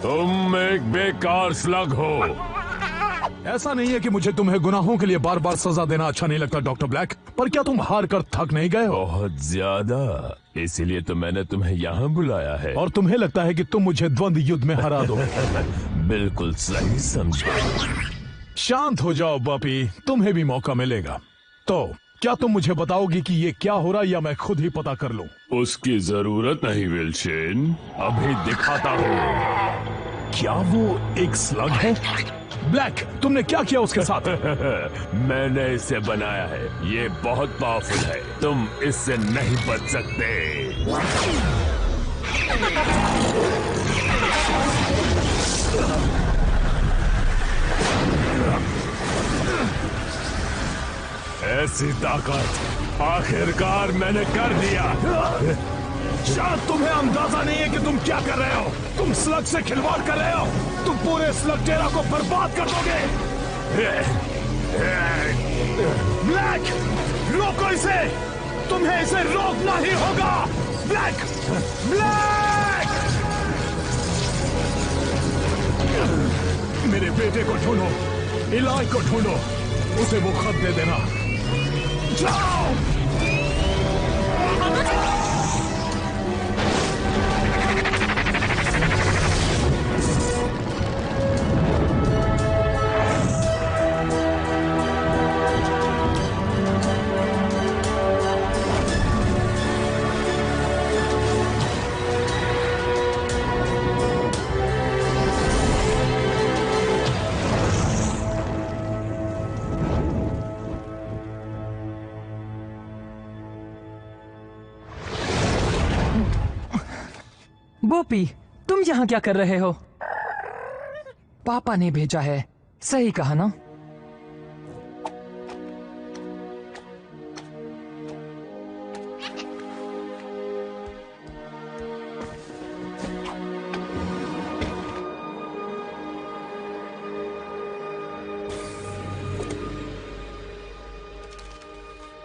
तुम एक बेकार स्लग हो। ऐसा नहीं है कि मुझे तुम्हें गुनाहों के लिए बार बार सजा देना अच्छा नहीं लगता डॉक्टर ब्लैक, पर क्या तुम हार कर थक नहीं गए हो? बहुत ज्यादा, इसीलिए तो मैंने तुम्हें यहाँ बुलाया है। और तुम्हें लगता है कि तुम मुझे द्वंद्व युद्ध में हरा दो? बिल्कुल सही समझा। शांत हो जाओ बपी, तुम्हें भी मौका मिलेगा। तो क्या तुम मुझे बताओगी कि ये क्या हो रहा है, या मैं खुद ही पता कर लूं? उसकी जरूरत नहीं विल्सन, अभी दिखाता हूँ। क्या वो एक स्लग है? ब्लैक, तुमने क्या किया उसके साथ? मैंने इसे बनाया है, ये बहुत पावरफुल है, तुम इससे नहीं बच सकते। ऐसी ताकत आखिरकार मैंने कर दिया। शायद तुम्हें अंदाजा नहीं है कि तुम क्या कर रहे हो। तुम स्लग से खिलवाड़ कर रहे हो। तुम पूरे स्लग टेरा को बर्बाद कर दोगे। ब्लैक, रोको इसे। तुम्हें इसे रोकना ही होगा। Black, black! मेरे बेटे को ढूंढो, इलाई को ढूंढो, उसे वो खत दे देना। जाओ! बोपी, तुम यहाँ क्या कर रहे हो? पापा ने भेजा है, सही कहा ना?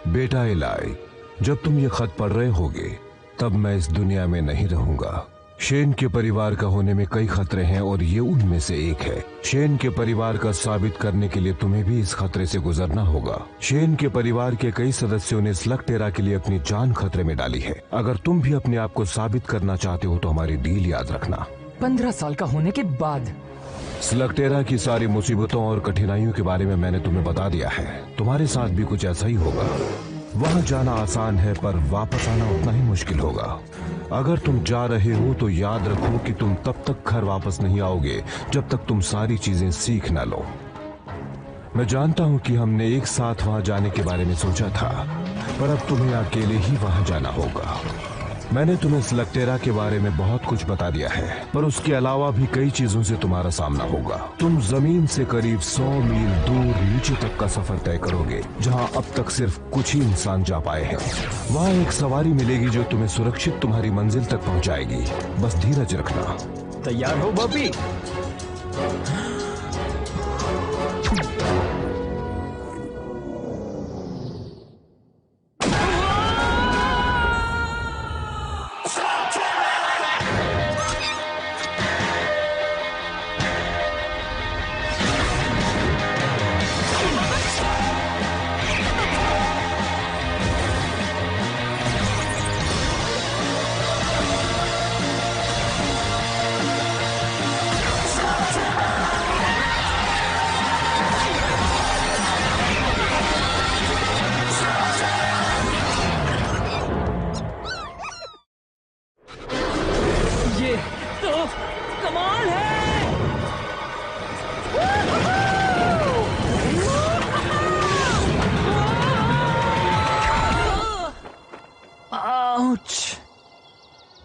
बेटा इलाई, जब तुम ये खत पढ़ रहे होगे तब मैं इस दुनिया में नहीं रहूंगा। शेन के परिवार का होने में कई खतरे हैं और ये उनमें से एक है। शेन के परिवार का साबित करने के लिए तुम्हें भी इस खतरे से गुजरना होगा। शेन के परिवार के कई सदस्यों ने स्लग टेरा के लिए अपनी जान खतरे में डाली है। अगर तुम भी अपने आप को साबित करना चाहते हो तो हमारी डील याद रखना। 15 साल का होने के बाद स्लग टेरा की सारी मुसीबतों और कठिनाइयों के बारे में मैंने तुम्हें बता दिया है। तुम्हारे साथ भी कुछ ऐसा ही होगा। वहाँ जाना आसान है पर वापस आना उतना ही मुश्किल होगा। अगर तुम जा रहे हो तो याद रखो कि तुम तब तक घर वापस नहीं आओगे जब तक तुम सारी चीजें सीख न लो। मैं जानता हूँ कि हमने एक साथ वहाँ जाने के बारे में सोचा था, पर अब तुम्हें अकेले ही वहाँ जाना होगा। मैंने तुम्हें स्लग टेरा के बारे में बहुत कुछ बता दिया है, पर उसके अलावा भी कई चीजों से तुम्हारा सामना होगा। तुम जमीन से करीब 100 मील दूर नीचे तक का सफर तय करोगे, जहां अब तक सिर्फ कुछ ही इंसान जा पाए हैं। वहां एक सवारी मिलेगी जो तुम्हें सुरक्षित तुम्हारी मंजिल तक पहुंचाएगी। बस धीरज रखना। तैयार हो बॉबी?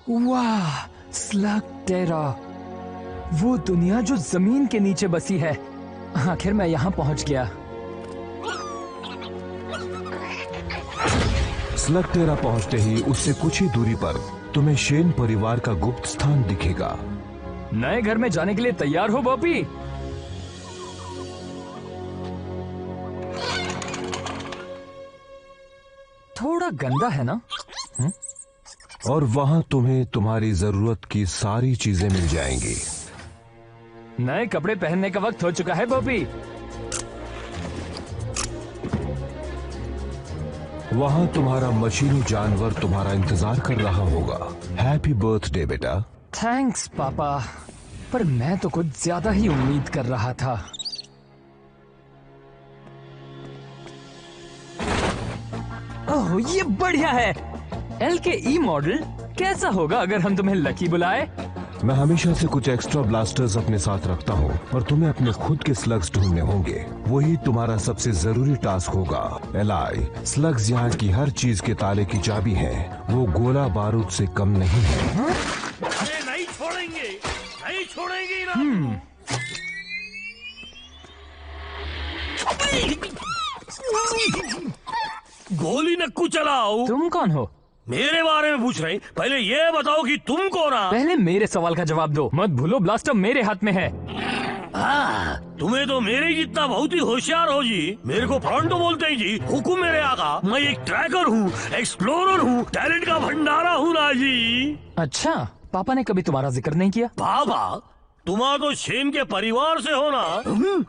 वाह, स्लग टेरा, वो दुनिया जो जमीन के नीचे बसी है। आखिर मैं यहाँ पहुंच गया। स्लगटेरा पहुंचते ही उससे कुछ ही दूरी पर तुम्हें शेन परिवार का गुप्त स्थान दिखेगा। नए घर में जाने के लिए तैयार हो बॉबी? थोड़ा गंदा है ना? और वहां तुम्हें तुम्हारी जरूरत की सारी चीजें मिल जाएंगी। नए कपड़े पहनने का वक्त हो चुका है बॉबी। वहां तुम्हारा मशीनी जानवर तुम्हारा इंतजार कर रहा होगा। हैप्पी बर्थडे बेटा। थैंक्स पापा, पर मैं तो कुछ ज्यादा ही उम्मीद कर रहा था। ओह, ये बढ़िया है। LKE मॉडल कैसा होगा अगर हम तुम्हें लकी बुलाए? मैं हमेशा से कुछ एक्स्ट्रा ब्लास्टर्स अपने साथ रखता हूँ और तुम्हें अपने खुद के स्लग्स ढूंढने होंगे। वही तुम्हारा सबसे जरूरी टास्क होगा। एलाई, स्लग्स यहाँ की हर चीज के ताले की चाबी है। वो गोला बारूद से कम नहीं है। अरे नहीं छोड़ेंगे, नहीं छोड़ेंगे ना। गोली नक्कू चलाओ। तुम कौन हो? मेरे बारे में पूछ रहे? पहले ये बताओ कि तुम कौन हो? पहले मेरे सवाल का जवाब दो। मत भूलो ब्लास्टर मेरे हाथ में है। तुम्हें तो मेरे जितना बहुत ही होशियार हो जी। मेरे को फ्रंटो बोलते हैं जी। हुकुम मेरे आका। मैं एक ट्रैकर हूँ, एक्सप्लोरर हूँ, टैलेंट का भंडारा हूँ ना जी। अच्छा, पापा ने कभी तुम्हारा जिक्र नहीं किया? बाबा, तुम्हारा तो शेन के परिवार से हो ना।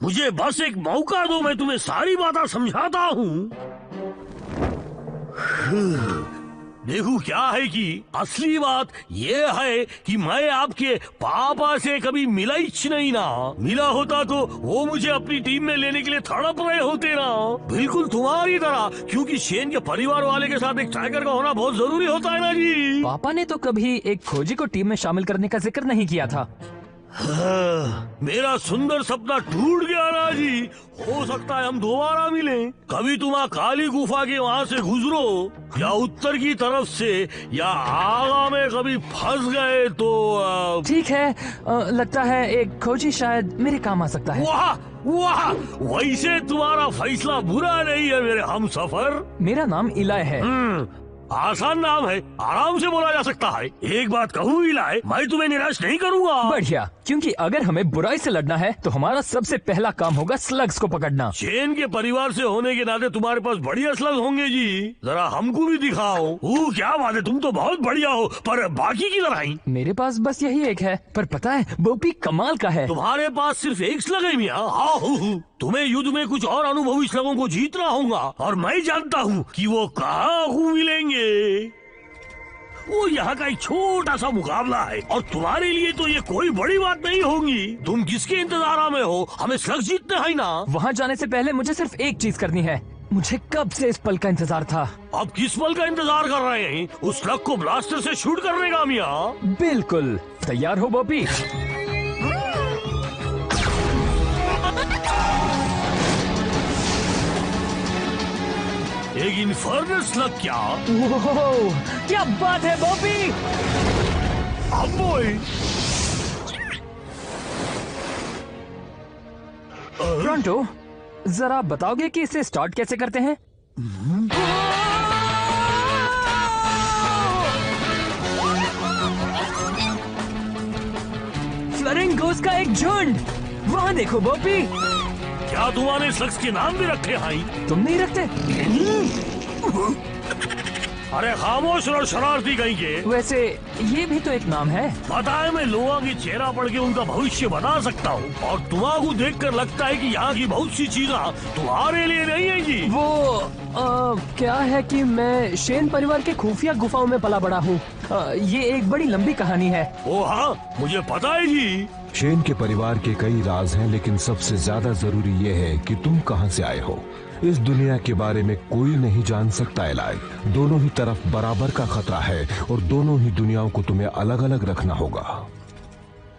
मुझे बस एक मौका दो, मैं तुम्हें सारी बातें समझाता हूँ। देखो क्या है कि असली बात ये है कि मैं आपके पापा से कभी मिला ही नहीं ना। मिला होता तो वो मुझे अपनी टीम में लेने के लिए तड़प रहे होते ना, बिल्कुल तुम्हारी तरह। क्योंकि शेन के परिवार वाले के साथ एक ट्रैकर का होना बहुत जरूरी होता है ना जी। पापा ने तो कभी एक खोजी को टीम में शामिल करने का जिक्र नहीं किया था। मेरा सुंदर सपना टूट गया ना जी। हो सकता है हम दोबारा मिलें। कभी तुम काली गुफा के वहाँ से गुजरो या उत्तर की तरफ से या आगा में कभी फंस गए तो ठीक है, लगता है एक खोजी शायद मेरे काम आ सकता है। वाह वाह, वैसे तुम्हारा फैसला बुरा नहीं है मेरे हमसफर। मेरा नाम इलाय है। आसान नाम है, आराम से बोला जा सकता है। एक बात कहूँ इलाय, मैं तुम्हें निराश नहीं करूँगा। बढ़िया, क्योंकि अगर हमें बुराई से लड़ना है तो हमारा सबसे पहला काम होगा स्लग्स को पकड़ना। शेन के परिवार से होने के नाते तुम्हारे पास बढ़िया स्लग होंगे जी। जरा हमको भी दिखाओ। क्या बात है, तुम तो बहुत बढ़िया हो, पर बाकी की तरह ही। मेरे पास बस यही एक है, पर पता है बोपी कमाल का है। तुम्हारे पास सिर्फ एक स्लग है मियां। तुम्हें युद्ध में कुछ और अनुभवी स्लगों को जीतना होगा, और मैं जानता हूँ कि वो कहाँ मिलेंगे। वो यहाँ का एक छोटा सा मुकाबला है, और तुम्हारे लिए तो ये कोई बड़ी बात नहीं होगी। तुम किसके इंतजार में हो? हमें स्लग जीतने हैं ना। वहाँ जाने से पहले मुझे सिर्फ एक चीज करनी है। मुझे कब से इस पल का इंतजार था। अब किस पल का इंतजार कर रहे हैं? उस स्लग को ब्लास्टर से शूट करने का मियां। बिल्कुल। तैयार हो बॉबी? एक इन्फर्नल स्लग क्या? ओह, क्या बात है बॉबी! फ्रंटो, जरा बताओगे कि इसे स्टार्ट कैसे करते हैं? फ्लामिंगोस का एक झुंड! वहाँ देखो बॉबी! क्या तुम्हारे शख्स के नाम भी रखे हैं? तुम नहीं रखते? अरे खामोश और शरारती कहीं के। वैसे ये भी तो एक नाम है। पता है, मैं लोगों की चेहरा पढ़ के उनका भविष्य बता सकता हूँ, और तुम्हारा देखकर लगता है कि यहाँ की बहुत सी चीजें तुम्हारे लिए नहीं है जी। वो क्या है कि मैं शेन परिवार के खुफिया गुफाओं में पला बड़ा हूँ। ये एक बड़ी लंबी कहानी है। ओ हाँ, मुझे पता है जी। शेन के परिवार के कई राज हैं, लेकिन सबसे ज्यादा जरूरी ये है कि तुम कहां से आए हो। इस दुनिया के बारे में कोई नहीं जान सकता एलाई। दोनों ही तरफ बराबर का खतरा है, और दोनों ही दुनियाओं को तुम्हें अलग अलग रखना होगा।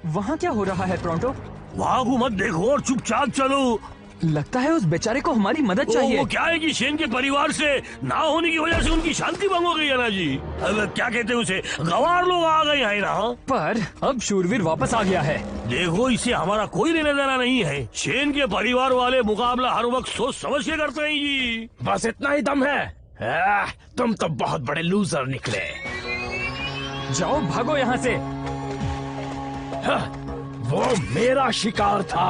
वहाँ क्या हो रहा है टोरंटो? वहाँ को मत देखो और चुपचाप चलो। लगता है उस बेचारे को हमारी मदद चाहिए। वो क्या है कि शेन के परिवार से ना होने की वजह से उनकी शांति भंग हो गई है ना जी। अब क्या कहते हैं उसे, गवार लोग आ गए हैं ना। पर अब शूरवीर वापस आ गया है। देखो, इससे हमारा कोई लेना देना नहीं है। शेन के परिवार वाले मुकाबला हर वक्त सोच समझ के करते हैं जी। बस इतना ही दम है। तुम तो बहुत बड़े लूजर निकले। जाओ भागो यहाँ से। वो मेरा शिकार था।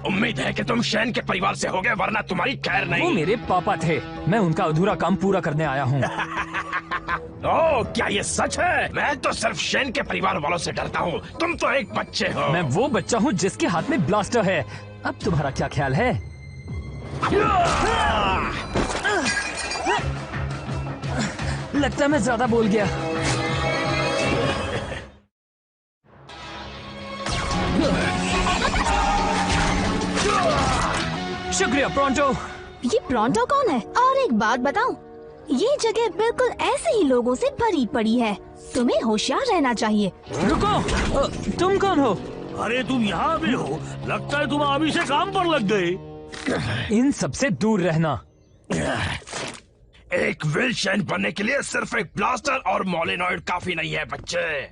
उम्मीद है कि तुम शेन के परिवार से होगे, वरना तुम्हारी खैर वो नहीं। मेरे पापा थे, मैं उनका अधूरा काम पूरा करने आया हूँ। ओह, क्या ये सच है? मैं तो सिर्फ शेन के परिवार वालों से डरता हूँ। तुम तो एक बच्चे हो। मैं वो बच्चा हूँ जिसके हाथ में ब्लास्टर है। अब तुम्हारा क्या ख्याल है? लगता है मैं ज्यादा बोल गया। शुक्रिया प्रोंटो। ये प्रोंटो कौन है? और एक बात बताऊं, ये जगह बिल्कुल ऐसे ही लोगों से भरी पड़ी है। तुम्हें होशियार रहना चाहिए। रुको, तुम कौन हो? अरे तुम यहाँ भी हो? लगता है तुम अभी से काम पर लग गए। इन सबसे दूर रहना। एक विल शेन बनने के लिए सिर्फ एक ब्लास्टर और मोलेनॉइड काफी नहीं है बच्चे।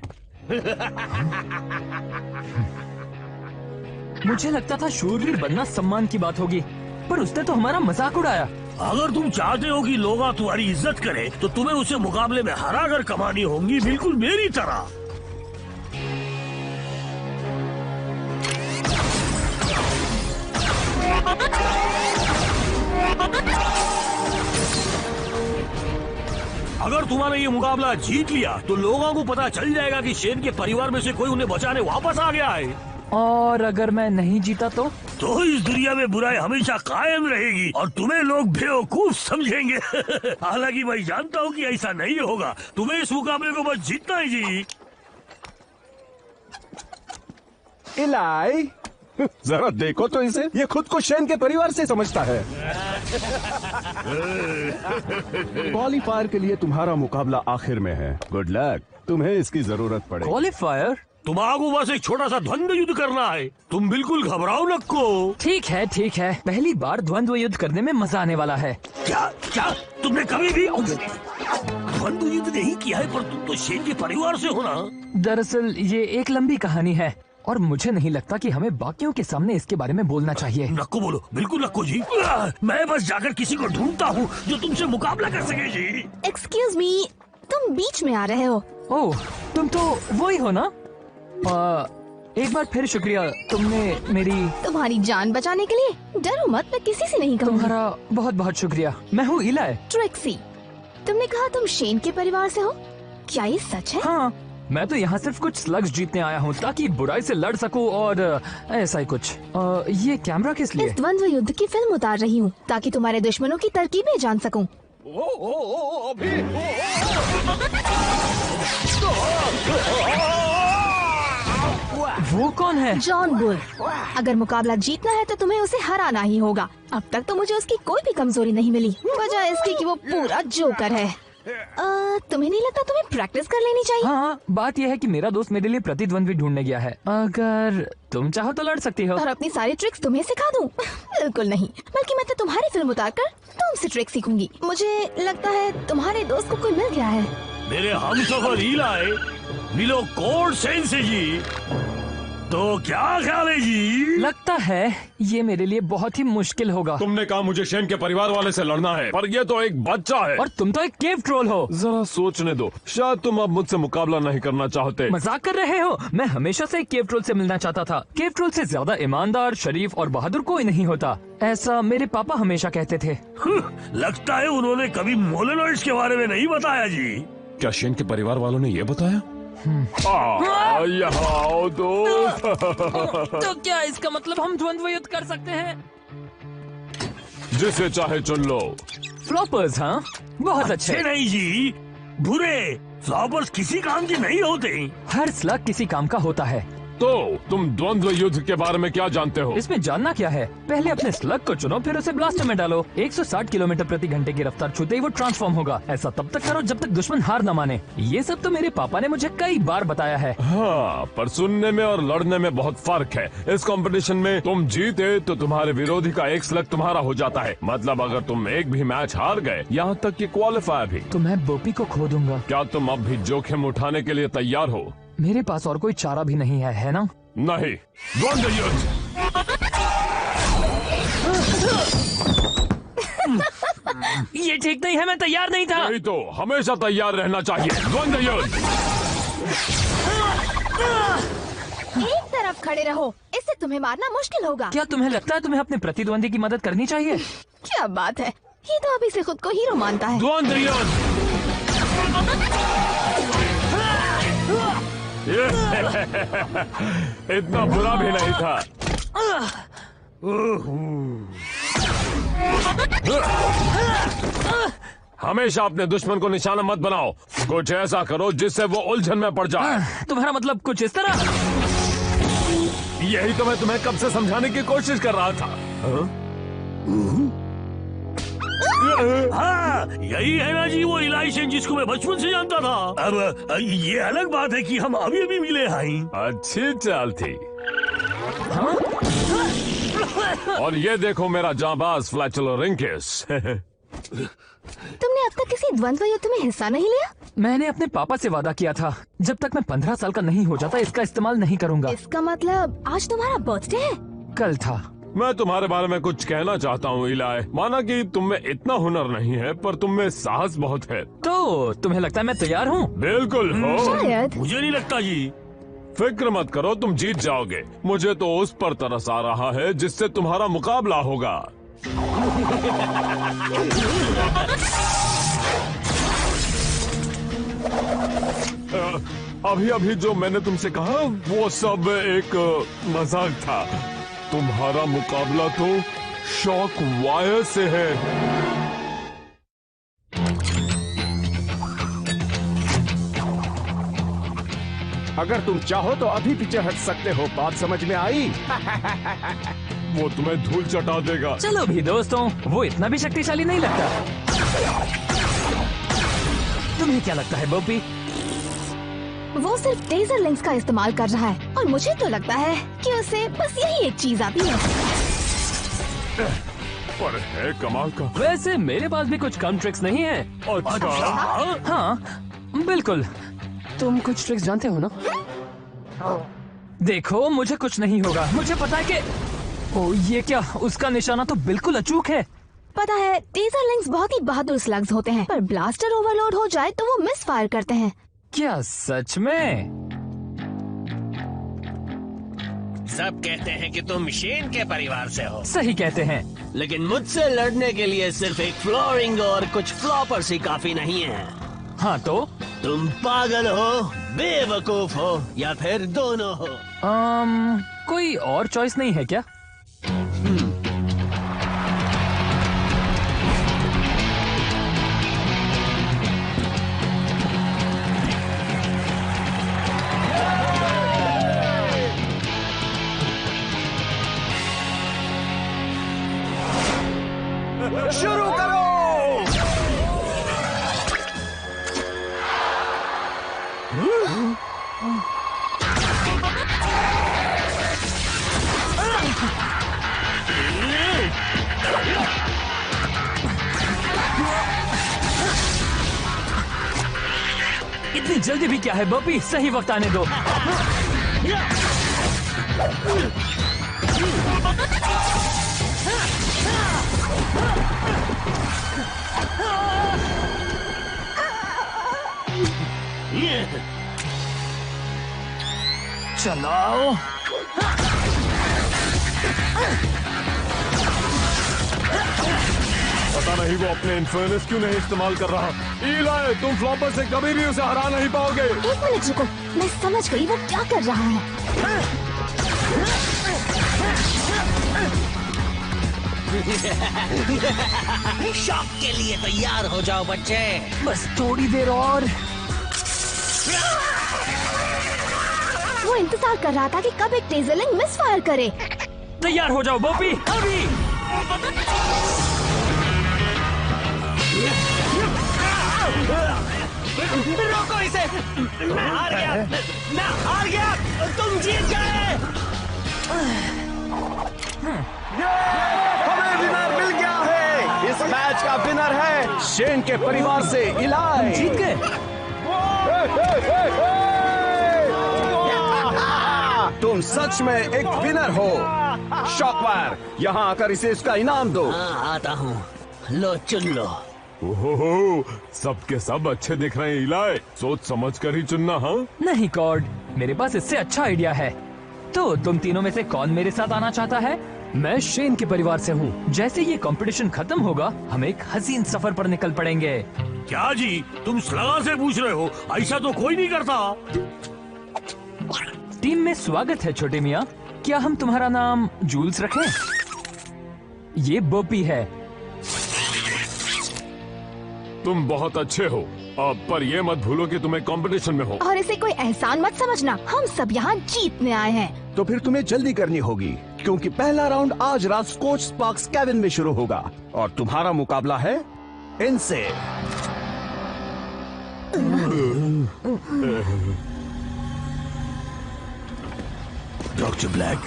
मुझे लगता था शूरवीर बनना सम्मान की बात होगी, पर उसने तो हमारा मजाक उड़ाया। अगर तुम चाहते हो कि लोग तुम्हारी इज्जत करें, तो तुम्हें उसे मुकाबले में हरा कर कमानी होंगी, बिल्कुल मेरी तरह। अगर तुम्हारा ये मुकाबला जीत लिया तो लोगों को पता चल जाएगा कि शेन के परिवार में से कोई उन्हें बचाने वापस आ गया है। और अगर मैं नहीं जीता तो इस दुनिया में बुराई हमेशा कायम रहेगी और तुम्हें लोग बेवकूफ समझेंगे। हालांकि मैं जानता हूँ कि ऐसा नहीं होगा। तुम्हें इस मुकाबले को बस जीतना ही जी। इलाई, जरा देखो तो इसे, ये खुद को शेन के परिवार से समझता है। क्वालीफायर के लिए तुम्हारा मुकाबला आखिर में है। गुड लक, तुम्हें इसकी जरूरत पड़ेगी। क्वालीफायर? तुम्हारा बस एक छोटा सा द्वंद्व युद्ध करना है। तुम बिल्कुल घबराओ नको। ठीक है ठीक है, पहली बार द्वंद्व युद्ध करने में मजा आने वाला है। क्या क्या तुमने कभी भी द्वंद्व युद्ध नहीं किया है? पर तुम तो शेन के परिवार से हो ना। दरअसल ये एक लंबी कहानी है और मुझे नहीं लगता कि हमें बाकियों के सामने इसके बारे में बोलना चाहिए। नको बोलो, बिल्कुल नको जी। मैं बस जाकर किसी को ढूंढता हूँ जो तुमसे मुकाबला कर सके जी। एक्सक्यूज मी, तुम बीच में आ रहे हो। ओह, तुम तो वो ही हो ना? एक बार फिर शुक्रिया, तुमने मेरी तुम्हारी जान बचाने के लिए। डरो मत, मैं किसी से नहीं कहूँगी। तुम्हारा बहुत बहुत शुक्रिया। मैं हूँ इलाई। ट्रिक्सी, तुमने कहा तुम शेन के परिवार से हो, क्या ये सच है? हाँ, मैं तो यहाँ सिर्फ कुछ स्लग्स जीतने आया हूँ ताकि बुराई से लड़ सकूँ और ऐसा ही कुछ। ये कैमरा किस लिए? इस द्वंद्व युद्ध की फिल्म उतार रही हूँ ताकि तुम्हारे दुश्मनों की तरकीबें जान सकूँ। वो कौन है? John bull. अगर मुकाबला जीतना है तो तुम्हें उसे हराना ही होगा। अब तक तो मुझे उसकी कोई भी कमजोरी नहीं मिली, वजह इसकी कि वो पूरा जोकर है। तुम्हें नहीं लगता तुम्हें प्रैक्टिस कर लेनी चाहिए? हाँ, बात यह है कि मेरा दोस्त मेरे लिए प्रतिद्वंद्वी ढूंढने गया है। अगर तुम चाहो तो लड़ सकती हो। और अपनी सारी ट्रिक्स तुम्हें सिखा दूं? बिल्कुल नहीं, बल्कि मैं तो तुम्हारी फिल्म उतारकर तुमसे ट्रिक सीखूंगी। मुझे लगता है तुम्हारे दोस्त को कोई मिल गया है। मेरे हमसफर इलाई मिलो कोड सेन से जी। तो क्या ख्याल है जी? लगता है ये मेरे लिए बहुत ही मुश्किल होगा। तुमने कहा मुझे शेन के परिवार वाले से लड़ना है, पर ये तो एक बच्चा है। और तुम तो एक केव ट्रोल हो। जरा सोचने दो, शायद तुम अब मुझसे मुकाबला नहीं करना चाहते। मजाक कर रहे हो? मैं हमेशा से एक केव ट्रोल से मिलना चाहता था। केव ट्रोल से ज्यादा ईमानदार, शरीफ और बहादुर कोई नहीं होता, ऐसा मेरे पापा हमेशा कहते थे। लगता है उन्होंने कभी मोलेनॉइड्स के बारे में नहीं बताया जी। क्या शेन के परिवार वालों ने ये बताया? यहाँ आओ दोस्त। तो क्या इसका मतलब हम द्वंद्व युद्ध कर सकते हैं? जिसे चाहे चुन लो। फ्लॉपर्स? हाँ, बहुत अच्छे। नहीं जी, बुरे फ्लॉपर्स किसी काम के नहीं होते। हर स्लग किसी काम का होता है। तो तुम द्वंद्व युद्ध के बारे में क्या जानते हो? इसमें जानना क्या है? पहले अपने स्लग को चुनो, फिर उसे ब्लास्टर में डालो। 160 किलोमीटर प्रति घंटे की रफ्तार छूते ही वो ट्रांसफॉर्म होगा। ऐसा तब तक करो जब तक दुश्मन हार न माने। ये सब तो मेरे पापा ने मुझे कई बार बताया है। हाँ, पर सुनने में और लड़ने में बहुत फर्क है। इस कंपटीशन में तुम जीते तो तुम्हारे विरोधी का एक स्लग तुम्हारा हो जाता है। मतलब अगर तुम एक भी मैच हार गए, यहाँ तक कि क्वालिफायर भी, तो मैं बोपी को खो दूंगा। क्या तुम अब भी जोखिम उठाने के लिए तैयार हो? मेरे पास और कोई चारा भी नहीं है ना? नहीं। द्वंद्व युद्ध। ये ठीक नहीं है, मैं तैयार नहीं था। नहीं तो हमेशा तैयार रहना चाहिए। द्वंद्व युद्ध। एक तरफ खड़े रहो, इससे तुम्हें मारना मुश्किल होगा। क्या तुम्हें लगता है तुम्हें अपने प्रतिद्वंदी की मदद करनी चाहिए? क्या बात है, ये तो अभी से खुद को हीरो मानता है। द्वंद्व युद्ध। इतना बुरा भी नहीं था। हमेशा अपने दुश्मन को निशाना मत बनाओ। कुछ ऐसा करो जिससे वो उलझन में पड़ जाए। तुम्हारा मतलब कुछ इस तरह? यही तो मैं तुम्हें कब से समझाने की कोशिश कर रहा था। हाँ, यही है ना जी वो इलाई शेन जिसको मैं बचपन से जानता था। अब ये अलग बात है कि हम अभी अभी मिले हैं। अच्छी चाल थी। और ये देखो मेरा जांबाज फ्लैचलोरिंकस। तुमने अब तक किसी द्वंद्व युद्ध में हिस्सा नहीं लिया? मैंने अपने पापा से वादा किया था, जब तक मैं 15 साल का नहीं हो जाता इसका इस्तेमाल नहीं करूंगा। इसका मतलब आज तुम्हारा बर्थडे है? कल था। मैं तुम्हारे बारे में कुछ कहना चाहता हूँ इलाई। माना कि तुम में इतना हुनर नहीं है, पर तुम में साहस बहुत है। तो तुम्हें लगता है मैं तैयार हूँ? बिल्कुल हो। शायद। मुझे नहीं लगता जी। फिक्र मत करो, तुम जीत जाओगे। मुझे तो उस पर तरस आ रहा है जिससे तुम्हारा मुकाबला होगा। अभी अभी जो मैंने तुमसे कहा वो सब एक मजाक था। तुम्हारा मुकाबला तो शॉक वायर से है। अगर तुम चाहो तो अभी पीछे हट सकते हो। बात समझ में आई? वो तुम्हें धूल चटा देगा। चलो भी दोस्तों, वो इतना भी शक्तिशाली नहीं लगता। तुम्हें क्या लगता है बॉबी? वो सिर्फ टेजर लिंक्स का इस्तेमाल कर रहा है और मुझे तो लगता है कि उसे बस यही एक चीज आती है। पर है कमाल का। वैसे मेरे पास भी कुछ कम ट्रिक्स नहीं है। अच्छा। हाँ बिल्कुल। तुम कुछ ट्रिक्स जानते हो ना? देखो मुझे कुछ नहीं होगा। मुझे पता है कि ओ ये क्या, उसका निशाना तो बिल्कुल अचूक है। पता है टेजर लिंक्स बहुत ही बहादुर स्लग्स होते हैं, पर ब्लास्टर ओवरलोड हो जाए तो वो मिस फायर करते हैं। क्या सच में? सब कहते हैं कि तुम शेन के परिवार से हो, सही कहते हैं। लेकिन मुझसे लड़ने के लिए सिर्फ एक फ्लोरिंग और कुछ फ्लॉपर्स ही काफी नहीं है। हाँ तो? तुम पागल हो, बेवकूफ हो, या फिर दोनों हो। कोई और चॉइस नहीं है क्या? शुरू करो। इतनी जल्दी भी क्या है बॉबी, सही वक्त आने दो। चलाओ। पता नहीं वो अपने इन्फर्नस क्यों नहीं इस्तेमाल कर रहा। इलाई, तुम फ्लॉपर से कभी भी उसे हरा नहीं पाओगे। 1 मिनट रुको, मैं समझ गई वो क्या कर रहा है। शॉक के लिए तैयार हो जाओ बच्चे। बस थोड़ी देर और। वो इंतजार कर रहा था कि कब एक टेजर लिंक मिस फायर करे। तैयार हो जाओ बॉबी, अभी। रोको इसे। मैं हार गया, मैं हार गया, तुम जीत गए। हमें विनर मिल गया है। इस मैच का विनर है शेन के परिवार से इलाई। जीत गए। तुम सच में एक विनर हो। शॉकवायर, यहाँ आकर इसे इसका इनाम दो। हाँ आता हूँ। लो चुन लो। ओहो, सबके सब अच्छे दिख रहे हैं इलाय। सोच समझ कर ही चुनना। हाँ, नहीं कॉर्ड, मेरे पास इससे अच्छा आइडिया है। तो तुम तीनों में से कौन मेरे साथ आना चाहता है? मैं शेन के परिवार से हूँ। जैसे ये कंपटीशन खत्म होगा, हम एक हसीन सफर पर निकल पड़ेंगे। क्या जी, तुम सलाह से पूछ रहे हो? ऐसा तो कोई नहीं करता। टीम में स्वागत है छोटे मियाँ। क्या हम तुम्हारा नाम जूल्स रखें? ये बोपी है। तुम बहुत अच्छे हो, पर ये मत भूलो कि तुम्हें कंपटीशन में हो। और इसे कोई एहसान मत समझना, हम सब यहाँ जीतने आए हैं। तो फिर तुम्हें जल्दी करनी होगी, क्योंकि पहला राउंड आज रात स्कॉच स्पार्क्स केबिन में शुरू होगा और तुम्हारा मुकाबला है इनसे। डॉक्टर ब्लैक,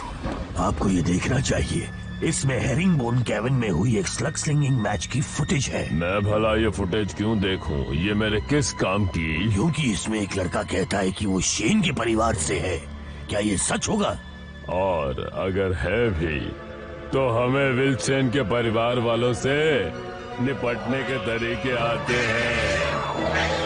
आपको ये देखना चाहिए। इसमें हेरिंगबोन केबिन में हुई एक स्लग स्लिंगिंग मैच की फुटेज है। मैं भला ये फुटेज क्यों देखूं? ये मेरे किस काम की? क्योंकि इसमें एक लड़का कहता है कि वो शेन के परिवार से है। क्या ये सच होगा? और अगर है भी, तो हमें विल्सन के परिवार वालों से निपटने के तरीके आते हैं।